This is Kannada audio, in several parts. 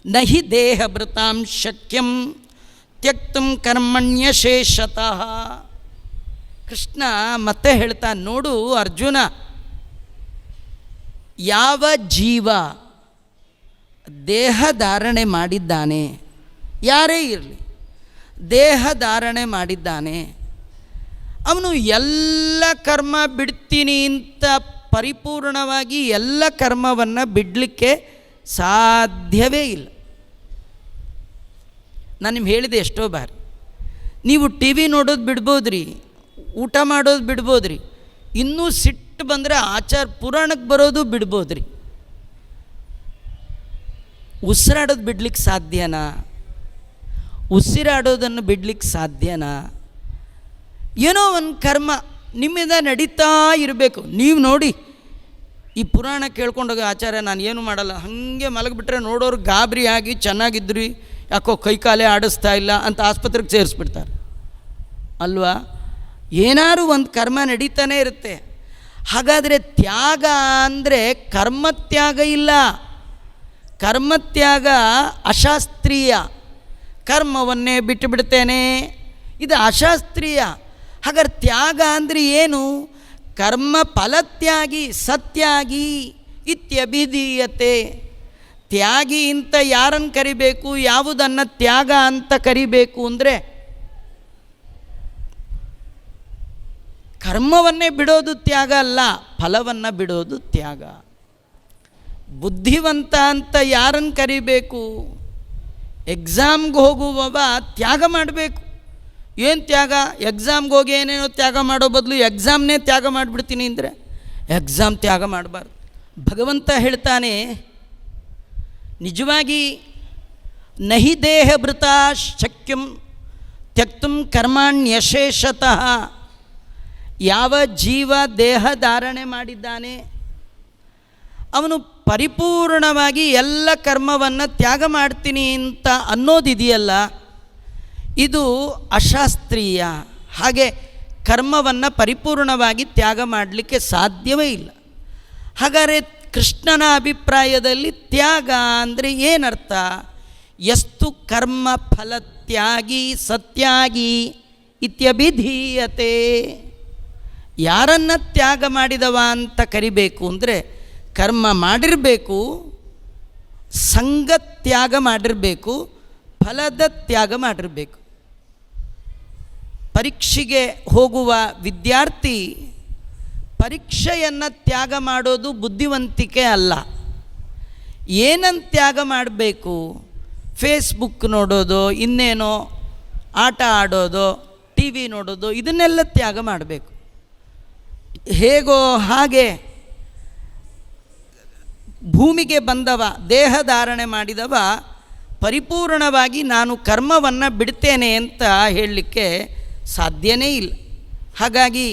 ನ ಹಿ ದೇಹಭೃತಾಂ ಶಕ್ಯಂ ತ್ಯಕ್ತುಂ ಕರ್ಮಣ್ಯಶೇಷತಃ. ಕೃಷ್ಣ ಮತ್ತೆ ಹೇಳ್ತಾ, ನೋಡು ಅರ್ಜುನ, ಯಾವ ಜೀವ ದೇಹ ಧಾರಣೆ ಮಾಡಿದ್ದಾನೆ, ಯಾರೇ ಇರಲಿ ದೇಹ ಧಾರಣೆ ಮಾಡಿದ್ದಾನೆ, ಅವನು ಎಲ್ಲ ಕರ್ಮ ಬಿಡ್ತೀನಿ ಅಂತ ಪರಿಪೂರ್ಣವಾಗಿ ಎಲ್ಲ ಕರ್ಮವನ್ನು ಬಿಡಲಿಕ್ಕೆ ಸಾಧ್ಯವೇ ಇಲ್ಲ. ನಾನು ನಿಮ್ಗೆ ಹೇಳಿದೆ ಎಷ್ಟೋ ಬಾರಿ, ನೀವು ಟಿ ವಿ ನೋಡೋದು ಬಿಡ್ಬೋದ್ರಿ, ಊಟ ಮಾಡೋದು ಬಿಡ್ಬೋದ್ರಿ, ಇನ್ನೂ ಸಿಟ್ಟು ಬಂದರೆ ಪುರಾಣಕ್ಕೆ ಬರೋದು ಬಿಡ್ಬೋದ್ರಿ. ಉಸಿರಾಡೋದು ಬಿಡ್ಲಿಕ್ಕೆ ಸಾಧ್ಯನಾ? ಉಸಿರಾಡೋದನ್ನು ಬಿಡ್ಲಿಕ್ಕೆ ಸಾಧ್ಯನಾ? ಏನೋ ಒಂದು ಕರ್ಮ ನಿಮ್ಮಿಂದ ನಡೀತಾ ಇರಬೇಕು. ನೀವು ನೋಡಿ, ಈ ಪುರಾಣ ಕೇಳ್ಕೊಂಡೋಗಿ ಆಚಾರ್ಯ ನಾನು ಏನು ಮಾಡಲ್ಲ, ಹಾಗೆ ಮಲಗಿಬಿಟ್ರೆ ನೋಡೋರು ಗಾಬರಿ ಆಗಿ ಚೆನ್ನಾಗಿದ್ರಿ, ಯಾಕೋ ಕೈಕಾಲೇ ಆಡಿಸ್ತಾ ಇಲ್ಲ ಅಂತ ಆಸ್ಪತ್ರೆಗೆ ಸೇರಿಸ್ಬಿಡ್ತಾರೆ ಅಲ್ವಾ? ಏನಾದ್ರು ಒಂದು ಕರ್ಮ ನಡೀತಾನೆ ಇರುತ್ತೆ. ಹಾಗಾದರೆ ತ್ಯಾಗ ಅಂದರೆ ಕರ್ಮತ್ಯಾಗ ಇಲ್ಲ, ಕರ್ಮತ್ಯಾಗ ಅಶಾಸ್ತ್ರೀಯ. ಕರ್ಮವನ್ನೇ ಬಿಟ್ಟು ಬಿಡ್ತೇನೆ, ಇದು ಅಶಾಸ್ತ್ರೀಯ. ಹಾಗಾದ್ರೆ ತ್ಯಾಗ ಅಂದರೆ ಏನು? ಕರ್ಮ ಫಲತ್ಯಾಗಿ ಸತ್ಯಾಗಿ ಇತ್ಯಭಿಧೀಯತೆ. ತ್ಯಾಗಿ ಅಂತ ಯಾರನ್ನು ಕರಿಬೇಕು, ಯಾವುದನ್ನು ತ್ಯಾಗ ಅಂತ ಕರಿಬೇಕು ಅಂದರೆ ಕರ್ಮವನ್ನೇ ಬಿಡೋದು ತ್ಯಾಗ ಅಲ್ಲ, ಫಲವನ್ನು ಬಿಡೋದು ತ್ಯಾಗ. ಬುದ್ಧಿವಂತ ಅಂತ ಯಾರನ್ನು ಕರಿಬೇಕು? ಎಕ್ಸಾಮ್ಗೆ ಹೋಗುವವ ತ್ಯಾಗ ಮಾಡಬೇಕು. ಏನು ತ್ಯಾಗ? ಎಕ್ಸಾಮ್ಗೆ ಹೋಗಿ ಏನೇನೋ ತ್ಯಾಗ ಮಾಡೋ ಬದಲು ಎಕ್ಸಾಮ್ನೇ ತ್ಯಾಗ ಮಾಡಿಬಿಡ್ತೀನಿ ಅಂದರೆ ಎಕ್ಸಾಮ್ ತ್ಯಾಗ ಮಾಡಬಾರ್ದು. ಭಗವಂತ ಹೇಳ್ತಾನೆ, ನಿಜವಾಗಿ ನಹಿ ದೇಹಭೃತ ಶಕ್ಯಂ ತ್ಯಕ್ತುಂ ಕರ್ಮಾಣ್ಯಶೇಷತಃ. ಯಾವ ಜೀವ ದೇಹ ಧಾರಣೆ ಮಾಡಿದ್ದಾನೆ ಅವನು ಪರಿಪೂರ್ಣವಾಗಿ ಎಲ್ಲ ಕರ್ಮವನ್ನು ತ್ಯಾಗ ಮಾಡ್ತೀನಿ ಅಂತ ಅನ್ನೋದಿದೆಯಲ್ಲ, ಇದು ಅಶಾಸ್ತ್ರೀಯ. ಹಾಗೆ ಕರ್ಮವನ್ನು ಪರಿಪೂರ್ಣವಾಗಿ ತ್ಯಾಗ ಮಾಡಲಿಕ್ಕೆ ಸಾಧ್ಯವೇ ಇಲ್ಲ. ಹಾಗಾದರೆ ಕೃಷ್ಣನ ಅಭಿಪ್ರಾಯದಲ್ಲಿ ತ್ಯಾಗ ಅಂದರೆ ಏನರ್ಥ? ಎಷ್ಟು ಕರ್ಮ ಫಲತ್ಯಾಗಿ ಸತ್ಯಾಗಿ ಇತ್ಯಭಿಧೀಯತೆ. ಯಾರನ್ನು ತ್ಯಾಗ ಮಾಡಿದವ ಅಂತ ಕರಿಬೇಕು ಅಂದರೆ ಕರ್ಮ ಮಾಡಿರಬೇಕು, ಸಂಗ ತ್ಯಾಗ ಮಾಡಿರಬೇಕು, ಫಲದ ತ್ಯಾಗ ಮಾಡಿರಬೇಕು. ಪರೀಕ್ಷೆಗೆ ಹೋಗುವ ವಿದ್ಯಾರ್ಥಿ ಪರೀಕ್ಷೆಯನ್ನು ತ್ಯಾಗ ಮಾಡೋದು ಬುದ್ಧಿವಂತಿಕೆ ಅಲ್ಲ. ಏನನ್ನು ತ್ಯಾಗ ಮಾಡಬೇಕು? ಫೇಸ್ಬುಕ್ ನೋಡೋದು, ಇನ್ನೇನೋ ಆಟ ಆಡೋದು, ಟಿ ವಿ ನೋಡೋದು, ಇದನ್ನೆಲ್ಲ ತ್ಯಾಗ ಮಾಡಬೇಕು. ಹೇಗೋ ಹಾಗೆ ಭೂಮಿಗೆ ಬಂದವ, ದೇಹ ಧಾರಣೆ ಮಾಡಿದವ ಪರಿಪೂರ್ಣವಾಗಿ ನಾನು ಕರ್ಮವನ್ನು ಬಿಡ್ತೇನೆ ಅಂತ ಹೇಳಲಿಕ್ಕೆ ಸಾಧ್ಯನೇ ಇಲ್ಲ. ಹಾಗಾಗಿ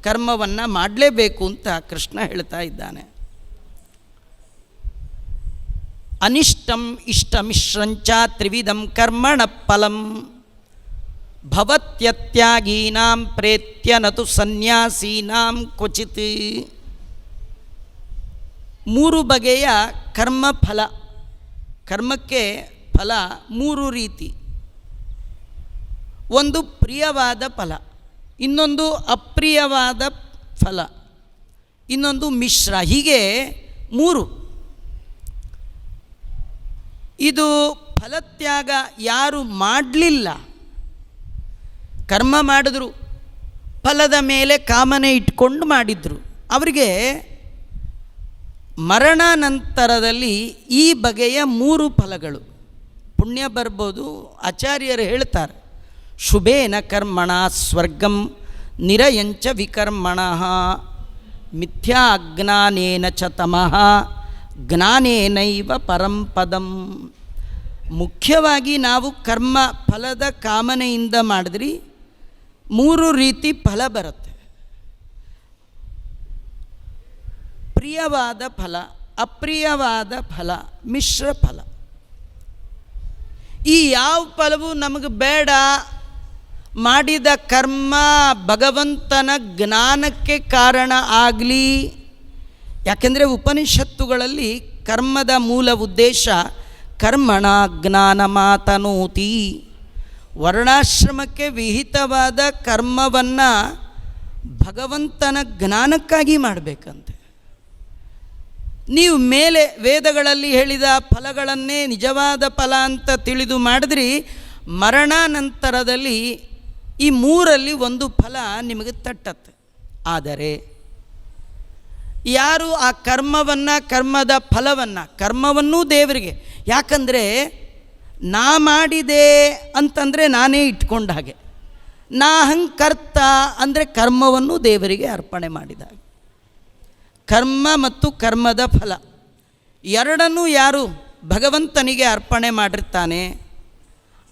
ಕರ್ಮವನ್ನು ಮಾಡಲೇಬೇಕು ಅಂತ ಕೃಷ್ಣ ಹೇಳ್ತಾ ಇದ್ದಾನೆ. ಅನಿಷ್ಟಂ ಇಷ್ಟಮಿಶ್ರಂಚ ತ್ರಿವಿಧಂ ಕರ್ಮಣ ಫಲಂ ಭವತ್ಯತ್ಯಾಗೀನಾಂ ಪ್ರೇತ್ಯ ನತು ಸನ್ಯಾಸೀನಾಂ ಕ್ವಚಿತ್. ಮೂರು ಬಗೆಯ ಕರ್ಮಫಲ, ಕರ್ಮಕ್ಕೆ ಫಲ ಮೂರು ರೀತಿ. ಒಂದು ಪ್ರಿಯವಾದ ಫಲ, ಇನ್ನೊಂದು ಅಪ್ರಿಯವಾದ ಫಲ, ಇನ್ನೊಂದು ಮಿಶ್ರ. ಹೀಗೆ ಮೂರು. ಇದು ಫಲತ್ಯಾಗ ಯಾರು ಮಾಡಲಿಲ್ಲ, ಕರ್ಮ ಮಾಡಿದ್ರು, ಫಲದ ಮೇಲೆ ಕಾಮನೆ ಇಟ್ಕೊಂಡು ಮಾಡಿದರು, ಅವರಿಗೆ ಮರಣಾನಂತರದಲ್ಲಿ ಈ ಬಗೆಯ ಮೂರು ಫಲಗಳು ಪುಣ್ಯ ಬರ್ಬೋದು. ಆಚಾರ್ಯರು ಹೇಳ್ತಾರೆ, ಶುಭೇನ ಕರ್ಮಣ ಸ್ವರ್ಗಂ ನಿರಯಂಚ ವಿಕರ್ಮಣಃ ಮಿಥ್ಯಾ ಅಜ್ಞಾನೇನ ಚ ತಮಃ ಜ್ಞಾನೇನೈವ ಪರಂಪದಂ. ಮುಖ್ಯವಾಗಿ ನಾವು ಕರ್ಮ ಫಲದ ಕಾಮನೆಯಿಂದ ಮಾಡಿದ್ರಿ ಮೂರು ರೀತಿ ಫಲ ಬರುತ್ತೆ. ಪ್ರಿಯವಾದ ಫಲ, ಅಪ್ರಿಯವಾದ ಫಲ, ಮಿಶ್ರ ಫಲ. ಈ ಯಾವ ಫಲವೂ ನಮಗೆ ಬೇಡ. ಮಾಡಿದ ಕರ್ಮ ಭಗವಂತನ ಜ್ಞಾನಕ್ಕೆ ಕಾರಣ ಆಗಲಿ. ಯಾಕೆಂದರೆ ಉಪನಿಷತ್ತುಗಳಲ್ಲಿ ಕರ್ಮದ ಮೂಲ ಉದ್ದೇಶ ಕರ್ಮಣ ಜ್ಞಾನ ಮಾತನೋತಿ. ವರ್ಣಾಶ್ರಮಕ್ಕೆ ವಿಹಿತವಾದ ಕರ್ಮವನ್ನು ಭಗವಂತನ ಜ್ಞಾನಕ್ಕಾಗಿ ಮಾಡಬೇಕಂತೆ. ನೀವು ಮೇಲೆ ವೇದಗಳಲ್ಲಿ ಹೇಳಿದ ಫಲಗಳನ್ನೇ ನಿಜವಾದ ಫಲ ಅಂತ ತಿಳಿದು ಮಾಡಿದ್ರಿ, ಮರಣಾನಂತರದಲ್ಲಿ ಈ ಮೂರಲ್ಲಿ ಒಂದು ಫಲ ನಿಮಗೆ ತಟ್ಟತ್ತೆ. ಆದರೆ ಯಾರು ಆ ಕರ್ಮವನ್ನು, ಕರ್ಮದ ಫಲವನ್ನು, ಕರ್ಮವನ್ನೂ ದೇವರಿಗೆ, ಯಾಕಂದರೆ ನಾ ಮಾಡಿದೆ ಅಂತಂದರೆ ನಾನೇ ಇಟ್ಕೊಂಡ ಹಾಗೆ, ನಾ ಹಂಕರ್ತ ಅಂದರೆ ಕರ್ಮವನ್ನು ದೇವರಿಗೆ ಅರ್ಪಣೆ ಮಾಡಿದ ಹಾಗೆ. ಕರ್ಮ ಮತ್ತು ಕರ್ಮದ ಫಲ ಎರಡನ್ನೂ ಯಾರು ಭಗವಂತನಿಗೆ ಅರ್ಪಣೆ ಮಾಡಿರ್ತಾನೆ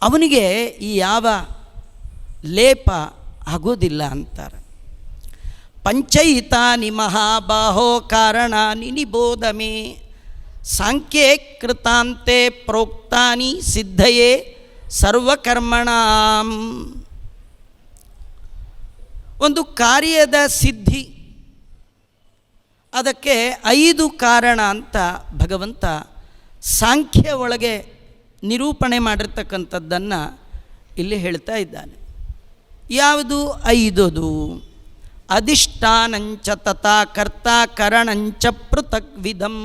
ಅವನಿಗೆ ಈ ಯಾವ ಲೇಪ ಆಗೋದಿಲ್ಲ ಅಂತಾರೆ. ಪಂಚೈತಾನಿ ಮಹಾಬಾಹೋ ಕಾರಣಾನಿ ನಿಬೋಧ ಮೇ ಸಾಂಖ್ಯೇ ಕೃತಾಂತೆ ಪ್ರೋಕ್ತಾನಿ ಸಿದ್ಧಯೇ ಸರ್ವಕರ್ಮಣಾಂ. ಒಂದು ಕಾರ್ಯದ ಸಿದ್ಧಿ, ಅದಕ್ಕೆ 5 ಕಾರಣ ಅಂತ ಭಗವಂತ ಸಾಂಖ್ಯ ಒಳಗೆ ನಿರೂಪಣೆ ಮಾಡಿರ್ತಕ್ಕಂಥದ್ದನ್ನು ಇಲ್ಲಿ ಹೇಳ್ತಾ ಇದ್ದಾನೆ. ಯಾವುದು 5? ಅಧಿಷ್ಠಾನಂಚ ತಥಾ ಕರ್ತ ಕರಣಂಚ ಪೃಥಕ್ ವಿಧಂ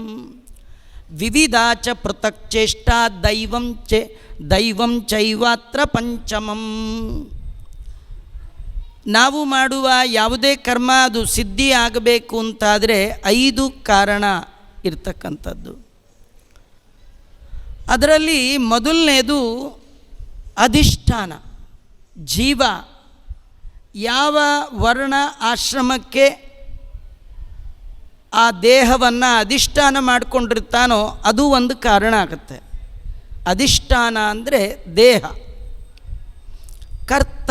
ವಿವಿಧಾಚ ಪೃಥಕ್ ಚೇಷ್ಟಾ ದೈವಂ ಚೈವಾತ್ರ ಪಂಚಮಂ. ನಾವು ಮಾಡುವ ಯಾವುದೇ ಕರ್ಮ ಅದು ಸಿದ್ಧಿ ಆಗಬೇಕು ಅಂತಾದರೆ 5 ಕಾರಣ ಇರ್ತಕ್ಕಂಥದ್ದು. ಅದರಲ್ಲಿ ಮೊದಲನೇದು ಅಧಿಷ್ಠಾನ. ಜೀವ ಯಾವ ವರ್ಣ ಆಶ್ರಮಕ್ಕೆ ಆ ದೇಹವನ್ನು ಅಧಿಷ್ಠಾನ ಮಾಡಿಕೊಂಡಿರ್ತಾನೋ ಅದು ಒಂದು ಕಾರಣ ಆಗುತ್ತೆ. ಅಧಿಷ್ಠಾನ ಅಂದರೆ ದೇಹ. ಕರ್ತ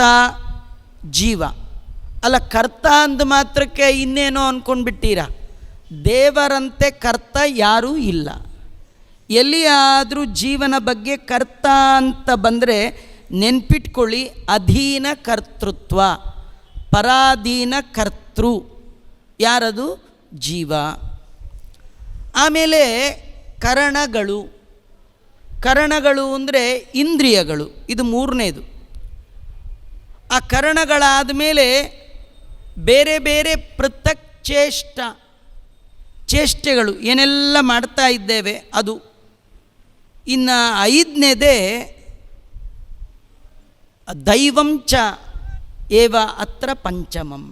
ಜೀವ ಅಲ್ಲ, ಕರ್ತ ಅಂದ ಮಾತ್ರಕ್ಕೆ ಇನ್ನೇನೋ ಅಂದ್ಕೊಂಡ್ಬಿಟ್ಟಿರ. ದೇವರಂತೆ ಕರ್ತ ಯಾರೂ ಇಲ್ಲ. ಎಲ್ಲಿಯಾದರೂ ಜೀವನ ಬಗ್ಗೆ ಕರ್ತ ಅಂತ ಬಂದರೆ ನೆನ್ಪಿಟ್ಕೊಳ್ಳಿ, ಅಧೀನ ಕರ್ತೃತ್ವ, ಪರಾಧೀನ ಕರ್ತೃ. ಯಾರದು? ಜೀವ. ಆಮೇಲೆ ಕರಣಗಳು. ಕರಣಗಳು ಅಂದರೆ ಇಂದ್ರಿಯಗಳು, ಇದು 3ನೇದು. ಆ ಕರಣಗಳಾದ ಮೇಲೆ ಬೇರೆ ಬೇರೆ ಪೃಥಕ್ ಚೇಷ್ಟೆಗಳು ಏನೆಲ್ಲ ಮಾಡ್ತಾ ಇದ್ದೇವೆ ಅದು. ಇನ್ನು 5ನೇದೇ ದೈವಂಚ ಏವ ಅತ್ರ ಪಂಚಮಂ.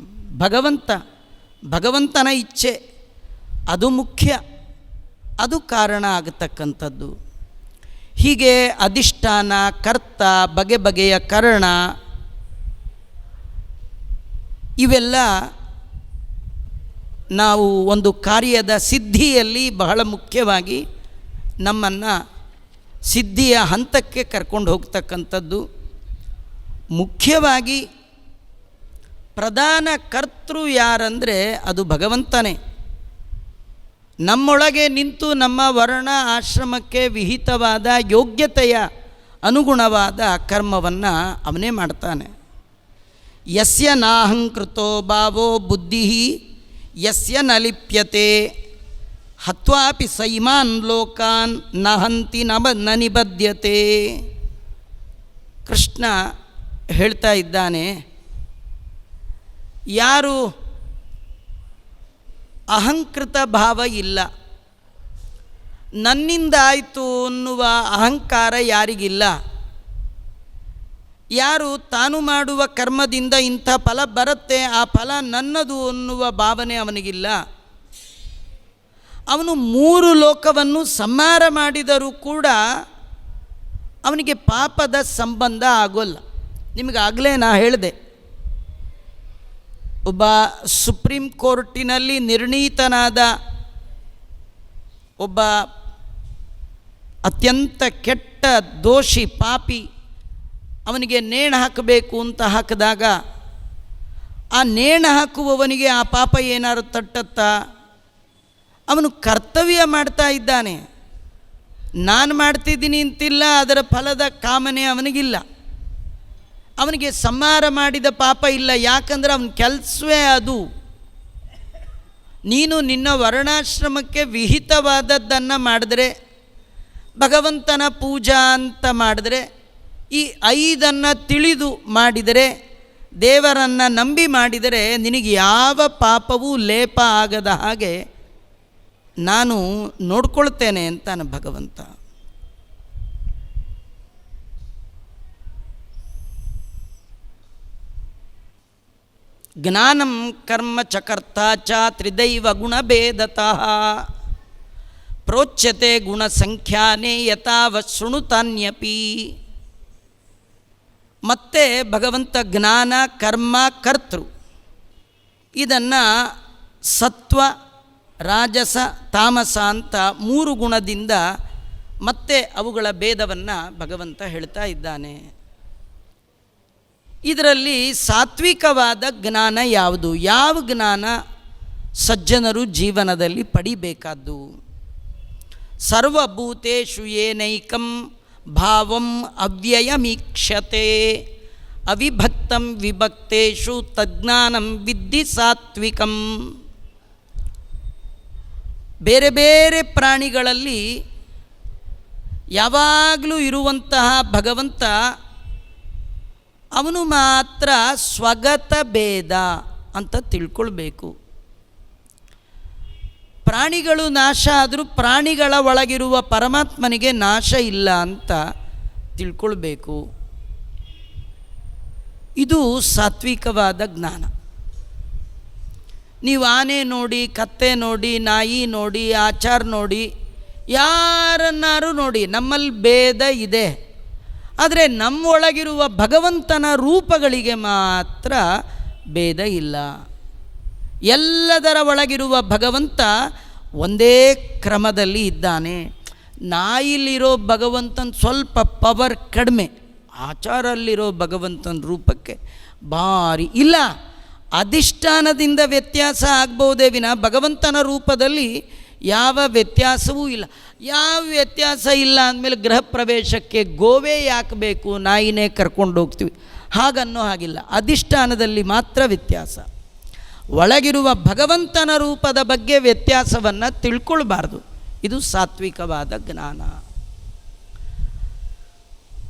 ಭಗವಂತನ ಇಚ್ಛೆ ಅದು ಮುಖ್ಯ, ಅದು ಕಾರಣ ಆಗತಕ್ಕಂಥದ್ದು. ಹೀಗೆ ಅಧಿಷ್ಠಾನ, ಕರ್ತ, ಬಗೆ ಬಗೆಯ ಕರಣ, ಇವೆಲ್ಲ ನಾವು ಒಂದು ಕಾರ್ಯದ ಸಿದ್ಧಿಯಲ್ಲಿ ಬಹಳ ಮುಖ್ಯವಾಗಿ ನಮ್ಮನ್ನು ಸಿದ್ಧಿಯ ಹಂತಕ್ಕೆ ಕರ್ಕೊಂಡು ಹೋಗ್ತಕ್ಕಂಥದ್ದು. ಮುಖ್ಯವಾಗಿ ಪ್ರಧಾನ ಕರ್ತೃ ಯಾರಂದರೆ ಅದು ಭಗವಂತನೇ. ನಮ್ಮೊಳಗೆ ನಿಂತು ನಮ್ಮ ವರ್ಣ ಆಶ್ರಮಕ್ಕೆ ವಿಹಿತವಾದ ಯೋಗ್ಯತೆಯ ಅನುಗುಣವಾದ ಕರ್ಮವನ್ನು ಅವನೇ ಮಾಡ್ತಾನೆ. ಯಸ್ಯ ನಾಹಂಕೃತೋ ಭಾವೋ ಬುದ್ಧಿ ಯಸ್ಯ ನ ಲಿಪ್ಯತೆ ಹತ್ವಾಪಿ ಸೈಮಾನ್ ಲೋಕಾನ್ ನಹಂತಿ ನ ನಿಬದ್ಯತೆ. ಕೃಷ್ಣ ಹೇಳ್ತಾ ಇದ್ದಾನೆ, ಯಾರು ಅಹಂಕೃತ ಭಾವ ಇಲ್ಲ, ನನ್ನಿಂದ ಆಯಿತು ಅನ್ನುವ ಅಹಂಕಾರ ಯಾರಿಗಿಲ್ಲ, ಯಾರು ತಾನು ಮಾಡುವ ಕರ್ಮದಿಂದ ಇಂಥ ಫಲ ಬರುತ್ತೆ, ಆ ಫಲ ನನ್ನದು ಅನ್ನುವ ಭಾವನೆ ಅವನಿಗಿಲ್ಲ, ಅವನು 3 ಲೋಕವನ್ನು ಸಂಹಾರ ಮಾಡಿದರೂ ಕೂಡ ಅವನಿಗೆ ಪಾಪದ ಸಂಬಂಧ ಆಗೋಲ್ಲ. ನಿಮಗಾಗಲೇ ನಾ ಹೇಳಿದೆ, ಒಬ್ಬ ಸುಪ್ರೀಂ ಕೋರ್ಟಿನಲ್ಲಿ ನಿರ್ಣೀತನಾದ ಒಬ್ಬ ಅತ್ಯಂತ ಕೆಟ್ಟ ದೋಷಿ, ಪಾಪಿ, ಅವನಿಗೆ ನೇಣು ಹಾಕಬೇಕು ಅಂತ ಹಾಕಿದಾಗ ಆ ನೇಣು ಹಾಕುವವನಿಗೆ ಆ ಪಾಪ ಏನಾದ್ರು ತಟ್ಟತ್ತಾ? ಅವನು ಕರ್ತವ್ಯ ಮಾಡ್ತಾ ಇದ್ದಾನೆ. ನಾನು ಮಾಡ್ತಿದ್ದೀನಿ ಅಂತಿಲ್ಲ, ಅದರ ಫಲದ ಕಾಮನೆ ಅವನಿಗಿಲ್ಲ. ಅವನಿಗೆ ಸಂಹಾರ ಮಾಡಿದ ಪಾಪ ಇಲ್ಲ, ಯಾಕಂದರೆ ಅವನ ಕೆಲಸವೇ ಅದು. ನೀನು ನಿನ್ನ ವರ್ಣಾಶ್ರಮಕ್ಕೆ ವಿಹಿತವಾದದ್ದನ್ನು ಮಾಡಿದ್ರೆ ಭಗವಂತನ ಪೂಜಾ ಅಂತ ಮಾಡಿದರೆ, ಈ 5 ತಿಳಿದು ಮಾಡಿದರೆ, ದೇವರನ್ನು ನಂಬಿ ಮಾಡಿದರೆ ನಿನಗೆ ಯಾವ ಪಾಪವೂ ಲೇಪ ಆಗದ ಹಾಗೆ ನಾನು ನೋಡ್ಕೊಳ್ತೇನೆ ಅಂತಾನೆ ಭಗವಂತ. ಜ್ಞಾನಂ ಕರ್ಮ ಚ ಕರ್ತ ಚ ತ್ರಿದೈವ ಗುಣಭೇದತಃ ಪ್ರೋಚ್ಯತೆ ಗುಣಸಂಖ್ಯಾನೇ ಯಥಾವ ಶೃಣುತಾನ್ಯಪಿ. ಮತ್ತೆ ಭಗವಂತ ಜ್ಞಾನ, ಕರ್ಮ, ಕರ್ತೃ ಇದನ್ನು ಸತ್ವ, ರಾಜಸ, ತಾಮಸ ಅಂತ 3 ಗುಣದಿಂದ ಮತ್ತೆ ಅವುಗಳ ಭೇದವನ್ನು ಭಗವಂತ ಹೇಳ್ತಾ ಇದ್ದಾನೆ. ಇದರಲ್ಲಿ ಸಾತ್ವಿಕವಾದ ಜ್ಞಾನ ಯಾವುದು? ಯಾವ ಜ್ಞಾನ ಸಜ್ಜನರು ಜೀವನದಲ್ಲಿ ಪಡಿಬೇಕಾದ್ದು? ಸರ್ವಭೂತೇಷು ಏನೈಕಂ ಭಾವಂ ಅವ್ಯಯಮೀಕ್ಷತೆ ಅವಿಭಕ್ತಂ ವಿಭಕ್ತೇಷು ತಜ್ಞಾನಂ ವಿದ್ಧಿ ಸಾತ್ವಿಕಂ. ಬೇರೆ ಬೇರೆ ಪ್ರಾಣಿಗಳಲ್ಲಿ ಯಾವಾಗಲೂ ಇರುವಂತಹ ಭಗವಂತ ಅವನು ಮಾತ್ರ ಸ್ವಗತ ಭೇದ ಅಂತ ತಿಳ್ಕೊಳ್ಬೇಕು. ಪ್ರಾಣಿಗಳು ನಾಶ ಆದರೂ ಪ್ರಾಣಿಗಳ ಒಳಗಿರುವ ಪರಮಾತ್ಮನಿಗೆ ನಾಶ ಇಲ್ಲ ಅಂತ ತಿಳ್ಕೊಳ್ಬೇಕು. ಇದು ಸಾತ್ವಿಕವಾದ ಜ್ಞಾನ. ನೀವು ಆನೆ ನೋಡಿ, ಕತ್ತೆ ನೋಡಿ, ನಾಯಿ ನೋಡಿ, ಆಚಾರ ನೋಡಿ, ಯಾರನ್ನಾರು ನೋಡಿ, ನಮ್ಮಲ್ಲಿ ಭೇದ ಇದೆ. ಆದರೆ ನಮ್ಮೊಳಗಿರುವ ಭಗವಂತನ ರೂಪಗಳಿಗೆ ಮಾತ್ರ ಭೇದ ಇಲ್ಲ. ಎಲ್ಲದರ ಒಳಗಿರುವ ಭಗವಂತ ಒಂದೇ ಕ್ರಮದಲ್ಲಿ ಇದ್ದಾನೆ. ನಾಯಿಲಿರೋ ಭಗವಂತನ ಸ್ವಲ್ಪ ಪವರ್ ಕಡಿಮೆ, ಆಚಾರಲ್ಲಿರೋ ಭಗವಂತನ ರೂಪಕ್ಕೆ ಭಾರಿ ಇಲ್ಲ. ಅಧಿಷ್ಠಾನದಿಂದ ವ್ಯತ್ಯಾಸ ಆಗ್ಬೋದೇ ವಿನ ಭಗವಂತನ ರೂಪದಲ್ಲಿ ಯಾವ ವ್ಯತ್ಯಾಸವೂ ಇಲ್ಲ. ಯಾವ ವ್ಯತ್ಯಾಸ ಇಲ್ಲ ಅಂದಮೇಲೆ ಗೃಹ ಪ್ರವೇಶಕ್ಕೆ ಗೋವೇ ಯಾಕೆ ಬೇಕು, ನಾಯಿನೇ ಕರ್ಕೊಂಡು ಹೋಗ್ತೀವಿ ಹಾಗನ್ನೋ ಹಾಗಿಲ್ಲ. ಅಧಿಷ್ಠಾನದಲ್ಲಿ ಮಾತ್ರ ವ್ಯತ್ಯಾಸ. ಒಳಗಿರುವ ಭಗವಂತನ ರೂಪದ ಬಗ್ಗೆ ವ್ಯತ್ಯಾಸವನ್ನು ತಿಳ್ಕೊಳ್ಬಾರ್ದು. ಇದು ಸಾತ್ವಿಕವಾದ ಜ್ಞಾನ.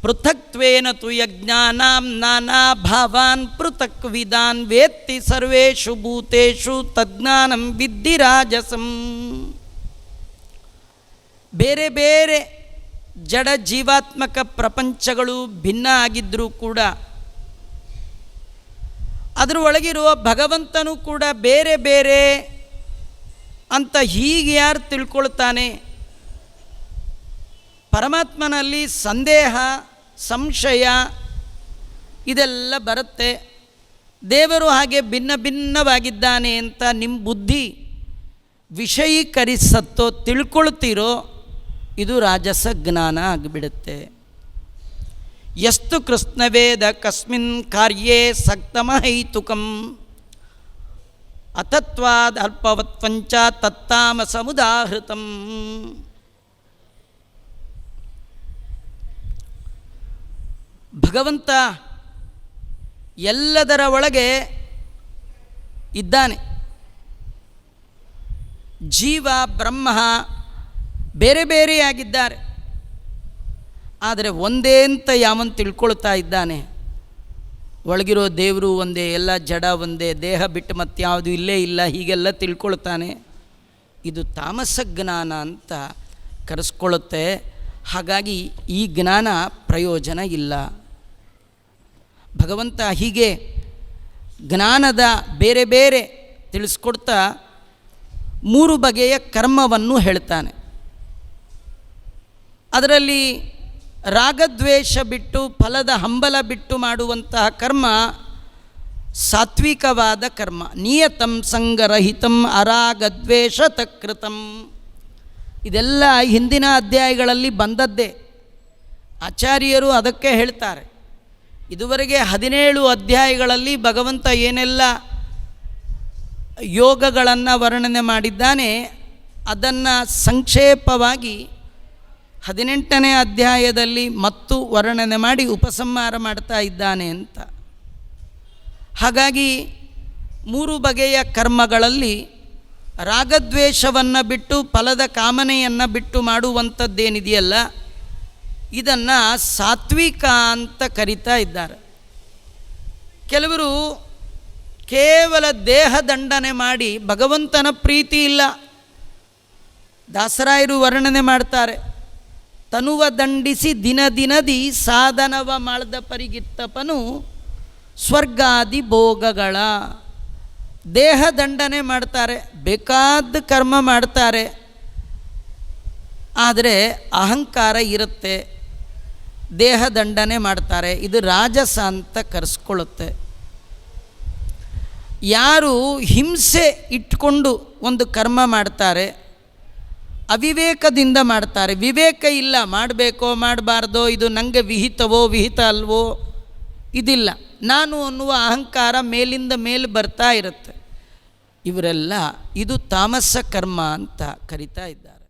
ಪೃಥಕ್ತ್ವೇನ ತು ಯಜ್ಞಾನಾಂ ನಾನಾ ಭಾವಾನ್ ಪೃಥಕ್ ವಿದಾನ್ ವೇತ್ತಿ ಸರ್ವೇಷು ಭೂತೇಷು ತಜ್ಞಾನಂ ವಿದ್ಧಿ ರಾಜಸಂ. ಬೇರೆ ಬೇರೆ ಜಡ ಜೀವಾತ್ಮಕ ಪ್ರಪಂಚಗಳು ಭಿನ್ನ ಆಗಿದ್ದರೂ ಕೂಡ ಅದರ ಒಳಗಿರುವ ಭಗವಂತನೂ ಕೂಡ ಬೇರೆ ಬೇರೆ ಅಂತ ಹೀಗೆ ಯಾರು ತಿಳ್ಕೊಳ್ತಾನೆ? ಪರಮಾತ್ಮನಲ್ಲಿ ಸಂದೇಹ, ಸಂಶಯ ಇದೆಲ್ಲ ಬರುತ್ತೆ. ದೇವರು ಹಾಗೆ ಭಿನ್ನ ಭಿನ್ನವಾಗಿದ್ದಾನೆ ಅಂತ ನಿಮ್ಮ ಬುದ್ಧಿ ವಿಷಯೀಕರಿಸತ್ತೋ ತಿಳ್ಕೊಳ್ತೀರೋ ಇದು ರಾಜಸ ಜ್ಞಾನ ಆಗಿಬಿಡುತ್ತೆ. ಯಸ್ತು ಕೃಷ್ಣವೇದ ಕಸ್ಮಿನ್ ಕಾರ್ಯೇ ಸಕ್ತಮಹೈತುಕಂ ಅತತ್ವಾದ್ ಅಲ್ಪವತ್ವಂಚ ತತ್ತಾಮಸಮುದಾಹೃತಂ. ಭಗವಂತ ಎಲ್ಲದರ ಒಳಗೆ ಇದ್ದಾನೆ. ಜೀವ ಬ್ರಹ್ಮ ಬೇರೆ ಬೇರೆಯಾಗಿದ್ದಾರೆ. ಆದರೆ ಒಂದೇ ಅಂತ ಯಾವನ್ ತಿಳ್ಕೊಳ್ತಾ ಇದ್ದಾನೆ. ಒಳಗಿರೋ ದೇವರು ಒಂದೇ, ಎಲ್ಲ ಜಡ ಒಂದೇ, ದೇಹ ಬಿಟ್ಟು ಮತ್ತಾವುದು ಇಲ್ಲೇ ಇಲ್ಲ, ಹೀಗೆಲ್ಲ ತಿಳ್ಕೊಳ್ತಾನೆ. ಇದು ತಾಮಸ ಜ್ಞಾನ ಅಂತ ಕರೆಸ್ಕೊಳ್ಳುತ್ತೆ. ಹಾಗಾಗಿ ಈ ಜ್ಞಾನ ಪ್ರಯೋಜನ ಇಲ್ಲ. ಭಗವಂತ ಹೀಗೆ ಜ್ಞಾನದ ಬೇರೆ ಬೇರೆ ತಿಳಿಸ್ಕೊಡ್ತಾ 3 ಬಗೆಯ ಕರ್ಮವನ್ನು ಹೇಳ್ತಾನೆ. ಅದರಲ್ಲಿ ರಾಗದ್ವೇಷ ಬಿಟ್ಟು, ಫಲದ ಹಂಬಲ ಬಿಟ್ಟು ಮಾಡುವಂತಹ ಕರ್ಮ ಸಾತ್ವಿಕವಾದ ಕರ್ಮ. ನಿಯತಂ ಸಂಗರಹಿತಂ ಅರಾಗದ್ವೇಷ ತಕೃತಂ. ಇದೆಲ್ಲ ಹಿಂದಿನ ಅಧ್ಯಾಯಗಳಲ್ಲಿ ಬಂದದ್ದೇ. ಆಚಾರ್ಯರು ಅದಕ್ಕೆ ಹೇಳ್ತಾರೆ. ಇದುವರೆಗೆ 17 ಅಧ್ಯಾಯಗಳಲ್ಲಿ ಭಗವಂತ ಏನೆಲ್ಲ ಯೋಗಗಳನ್ನು ವರ್ಣನೆ ಮಾಡಿದ್ದಾನೆ ಅದನ್ನು ಸಂಕ್ಷೇಪವಾಗಿ 18ನೇ ಅಧ್ಯಾಯದಲ್ಲಿ ಮತ್ತು ವರ್ಣನೆ ಮಾಡಿ ಉಪಸಂಹಾರ ಮಾಡ್ತಾ ಇದ್ದಾನೆ ಅಂತ. ಹಾಗಾಗಿ 3 ಬಗೆಯ ಕರ್ಮಗಳಲ್ಲಿ ರಾಗದ್ವೇಷವನ್ನು ಬಿಟ್ಟು ಫಲದ ಕಾಮನೆಯನ್ನು ಬಿಟ್ಟು ಮಾಡುವಂಥದ್ದೇನಿದೆಯಲ್ಲ, ಇದನ್ನು ಸಾತ್ವಿಕ ಅಂತ ಕರಿತಾ ಇದ್ದಾರೆ. ಕೆಲವರು ಕೇವಲ ದೇಹ ದಂಡನೆ ಮಾಡಿ ಭಗವಂತನ ಪ್ರೀತಿ ಇಲ್ಲ. ದಾಸರಾಯರು ವರ್ಣನೆ ಮಾಡ್ತಾರೆ, ತನುವ ದಂಡಿಸಿ ದಿನ ದಿನದಿ ಸಾಧನವ ಮಾಡ್ದ ಪರಿಗಿತ್ತಪನು ಸ್ವರ್ಗಾದಿ ಭೋಗಗಳ. ದೇಹ ದಂಡನೆ ಮಾಡ್ತಾರೆ, ಬೇಕಾದ ಕರ್ಮ ಮಾಡ್ತಾರೆ, ಆದರೆ ಅಹಂಕಾರ ಇರುತ್ತೆ, ದೇಹ ದಂಡನೆ ಮಾಡ್ತಾರೆ. ಇದು ರಾಜಸ ಅಂತ ಕರೆಸ್ಕೊಳ್ಳುತ್ತೆ. ಯಾರು ಹಿಂಸೆ ಇಟ್ಕೊಂಡು ಒಂದು ಕರ್ಮ ಮಾಡ್ತಾರೆ, ಅವಿವೇಕದಿಂದ ಮಾಡ್ತಾರೆ, ವಿವೇಕ ಇಲ್ಲ, ಮಾಡಬೇಕೋ ಮಾಡಬಾರ್ದೋ, ಇದು ನನಗೆ ವಿಹಿತವೋ ವಿಹಿತ ಅಲ್ವೋ ಇದಿಲ್ಲ, ನಾನು ಅನ್ನುವ ಅಹಂಕಾರ ಮೇಲಿಂದ ಮೇಲೆ ಬರ್ತಾ ಇರುತ್ತೆ. ಇವರೆಲ್ಲ ಇದು ತಾಮಸ ಕರ್ಮ ಅಂತ ಕರಿತಾ ಇದ್ದಾರೆ.